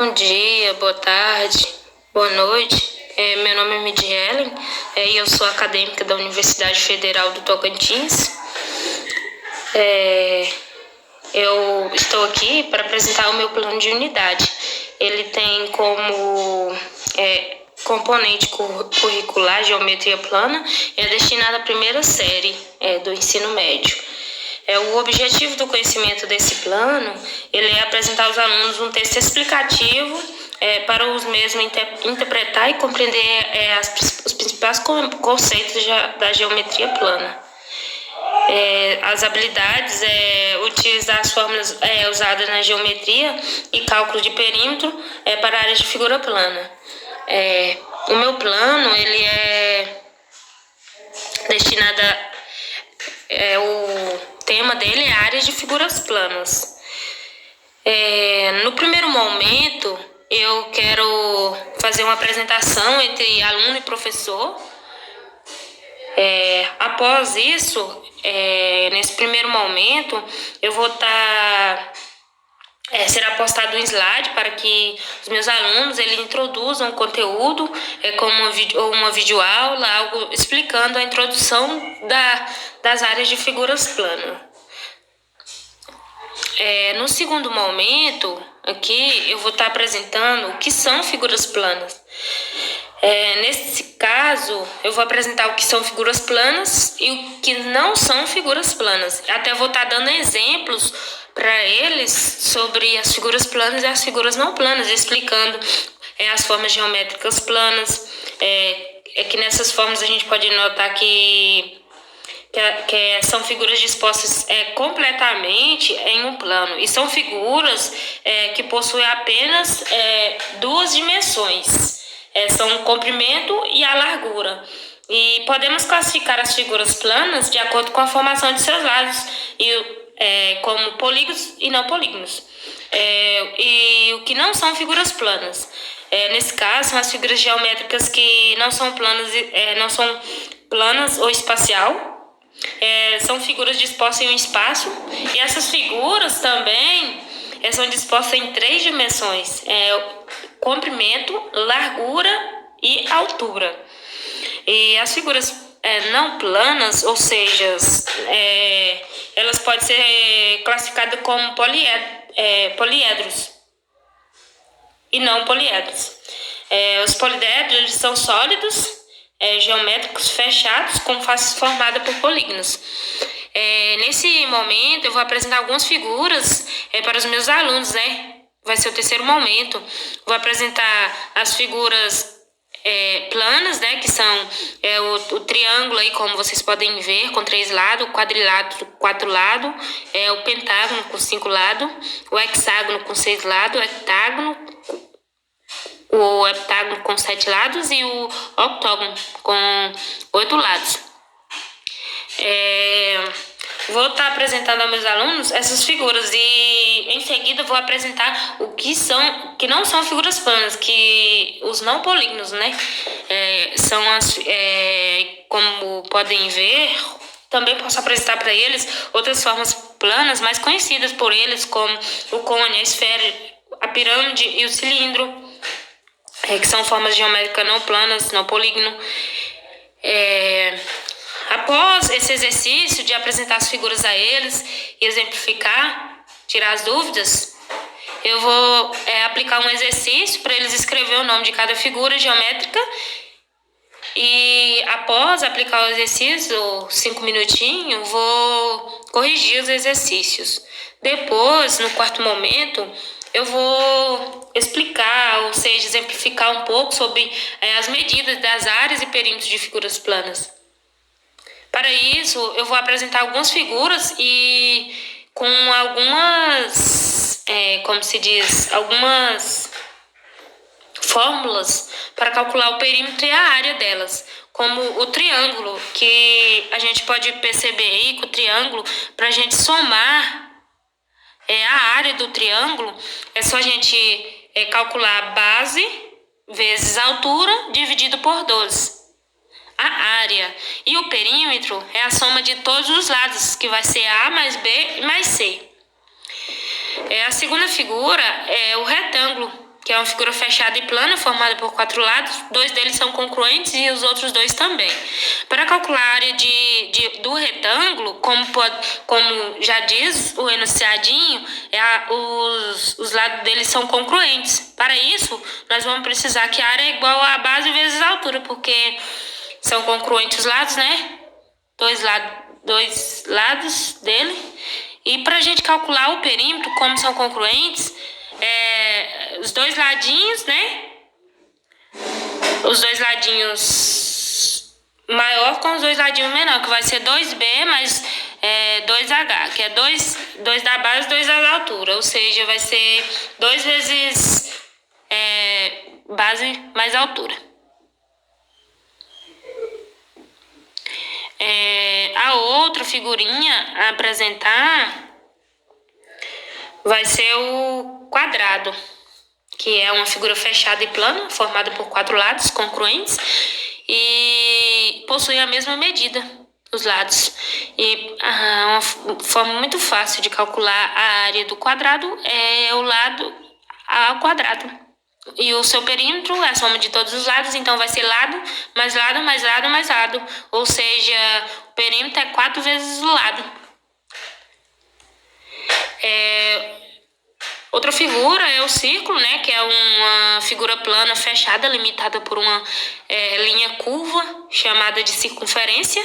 Bom dia, boa tarde, boa noite. Meu nome é Midielen e eu sou acadêmica da Universidade Federal do Tocantins. Eu estou aqui para apresentar o meu plano de unidade. Ele tem como componente curricular geometria plana e é destinado à primeira série do ensino médio. O objetivo do conhecimento desse plano ele é apresentar aos alunos um texto explicativo para os mesmos interpretar e compreender os principais conceitos da geometria plana. As habilidades utilizar as fórmulas usadas na geometria e cálculo de perímetro para áreas de figura plana. O meu plano ele é destinado o tema dele é áreas de figuras planas. No primeiro momento, eu quero fazer uma apresentação entre aluno e professor. Após isso, nesse primeiro momento, eu vou será postado um slide para que os meus alunos introduzam o conteúdo como uma videoaula, algo explicando a introdução das áreas de figuras planas. No segundo momento, aqui eu vou estar apresentando o que são figuras planas. Nesse caso, eu vou apresentar o que são figuras planas e o que não são figuras planas. Até vou estar dando exemplos para eles sobre as figuras planas e as figuras não planas, explicando as formas geométricas planas. Que nessas formas a gente pode notar que são figuras dispostas completamente em um plano. E são figuras que possuem apenas duas dimensões. São o comprimento e a largura. E podemos classificar as figuras planas de acordo com a formação de seus lados, como polígonos e não polígonos. E o que não são figuras planas. Nesse caso, são as figuras geométricas que não são planas ou espacial. São figuras dispostas em um espaço. E essas figuras também são dispostas em três dimensões: comprimento, largura e altura. E as figuras não planas, ou seja, elas podem ser classificadas como poliedros e não poliedros. Os poliedros são sólidos, geométricos fechados com faces formadas por polígonos. Nesse momento eu vou apresentar algumas figuras para os meus alunos, Vai ser o terceiro momento. Vou apresentar as figuras planas, que são o triângulo aí, como vocês podem ver, com 3 lados, o quadrilátero 4 lados, o pentágono com 5 lados, o hexágono com 6 lados, o heptágono com 7 lados e o octógono com 8 lados. Vou estar apresentando aos meus alunos essas figuras e em seguida vou apresentar o que não são figuras planas, que os não polígonos, são como podem ver. Também posso apresentar para eles outras formas planas mais conhecidas por eles, como o cone, a esfera, a pirâmide e o cilindro, que são formas geométricas não planas, não polígono. Após esse exercício de apresentar as figuras a eles e exemplificar, tirar as dúvidas, eu vou aplicar um exercício para eles escrever o nome de cada figura geométrica. E após aplicar o exercício, 5 minutinhos, vou corrigir os exercícios. Depois, no quarto momento, eu vou explicar, ou seja, exemplificar um pouco sobre as medidas das áreas e perímetros de figuras planas. Para isso, eu vou apresentar algumas figuras e com algumas, algumas fórmulas para calcular o perímetro e a área delas, como o triângulo, que a gente pode perceber aí que o triângulo, para a gente somar a área do triângulo, é só a gente calcular a base vezes a altura dividido por 12. A área e o perímetro é a soma de todos os lados, que vai ser A mais B mais C. A segunda figura é o retângulo, que é uma figura fechada e plana, formada por 4 lados. 2 deles são congruentes e os outros 2 também. Para calcular a área do retângulo, como já diz o enunciadinho, os lados deles são congruentes. Para isso, nós vamos precisar que a área é igual a base vezes a altura, porque são congruentes os lados, né? Dois lados dele. E para a gente calcular o perímetro, como são congruentes, os 2 ladinhos, né? Os 2 ladinhos maior com os 2 ladinhos menor, que vai ser 2B mais 2H, que é 2 da base, 2 da altura. Ou seja, vai ser 2 vezes base mais altura. A outra figurinha a apresentar vai ser o quadrado, que é uma figura fechada e plana, formada por 4 lados congruentes e possui a mesma medida, os lados. E uma forma muito fácil de calcular a área do quadrado é o lado ao quadrado. E o seu perímetro é a soma de todos os lados, então vai ser lado, mais lado, mais lado, mais lado. Ou seja, o perímetro é 4 vezes o lado. Outra figura é o círculo, né, que é uma figura plana fechada, limitada por uma linha curva, chamada de circunferência.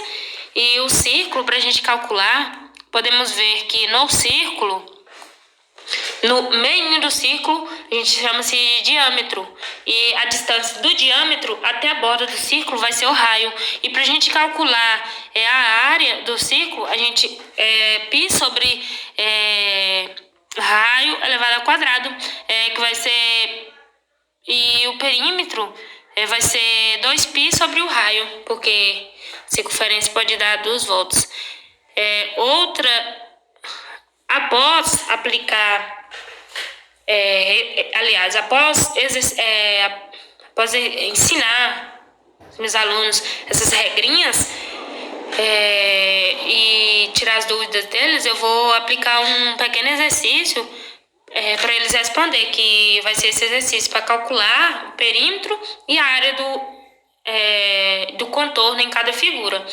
E o círculo, para a gente calcular, podemos ver que no círculo, no meio do círculo, a gente chama-se de diâmetro. E a distância do diâmetro até a borda do círculo vai ser o raio. E para a gente calcular a área do círculo, a gente π sobre raio elevado ao quadrado, que vai ser... E o perímetro vai ser 2π sobre o raio, porque circunferência pode dar 2 voltas. Após aplicar, após ensinar os meus alunos essas regrinhas e tirar as dúvidas deles, eu vou aplicar um pequeno exercício para eles responder, que vai ser esse exercício para calcular o perímetro e a área do contorno em cada figura.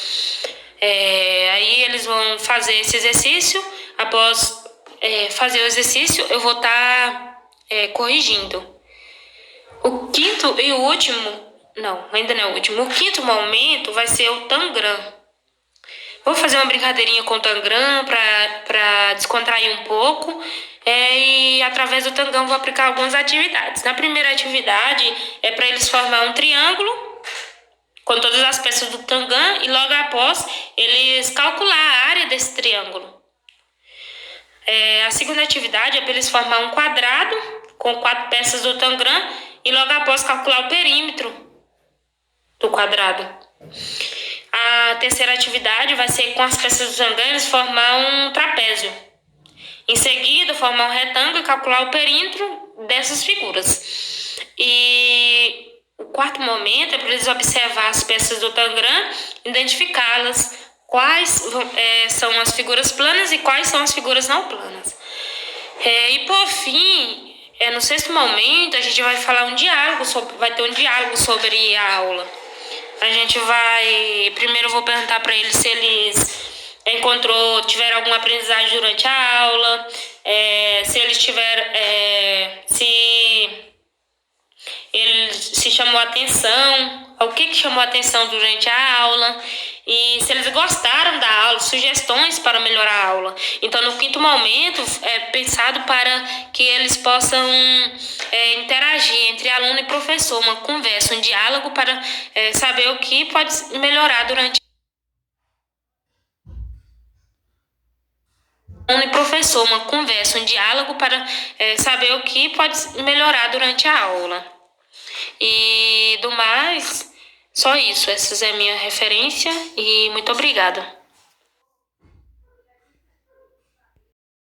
Aí eles vão fazer esse exercício. Após fazer o exercício, eu vou estar corrigindo. O quinto e o último, não, ainda não é o último. O quinto momento vai ser o tangram. Vou fazer uma brincadeirinha com o tangram para descontrair um pouco. E através do tangram vou aplicar algumas atividades. Na primeira atividade é para eles formar um triângulo com todas as peças do tangram e logo após eles calcular a área desse triângulo. A segunda atividade é para eles formar um quadrado com 4 peças do tangram e logo após calcular o perímetro do quadrado. A terceira atividade vai ser com as peças do tangram eles formar um trapézio. Em seguida, formar um retângulo e calcular o perímetro dessas figuras. E o quarto momento é para eles observar as peças do tangram, identificá-las, quais são as figuras planas e quais são as figuras não planas. E por fim, no sexto momento, a gente vai falar vai ter um diálogo sobre a aula. Primeiro eu vou perguntar para eles se eles tiveram alguma aprendizagem durante a aula, se eles tiveram, se chamou a atenção, o que chamou a atenção durante a aula e se eles gostaram da aula, sugestões para melhorar a aula. Então, no quinto momento, é pensado para que eles possam interagir entre aluno e professor, uma conversa, um diálogo para saber o que pode melhorar durante saber o que pode melhorar durante a aula. E do mais, só isso. Essa é a minha referência e muito obrigada.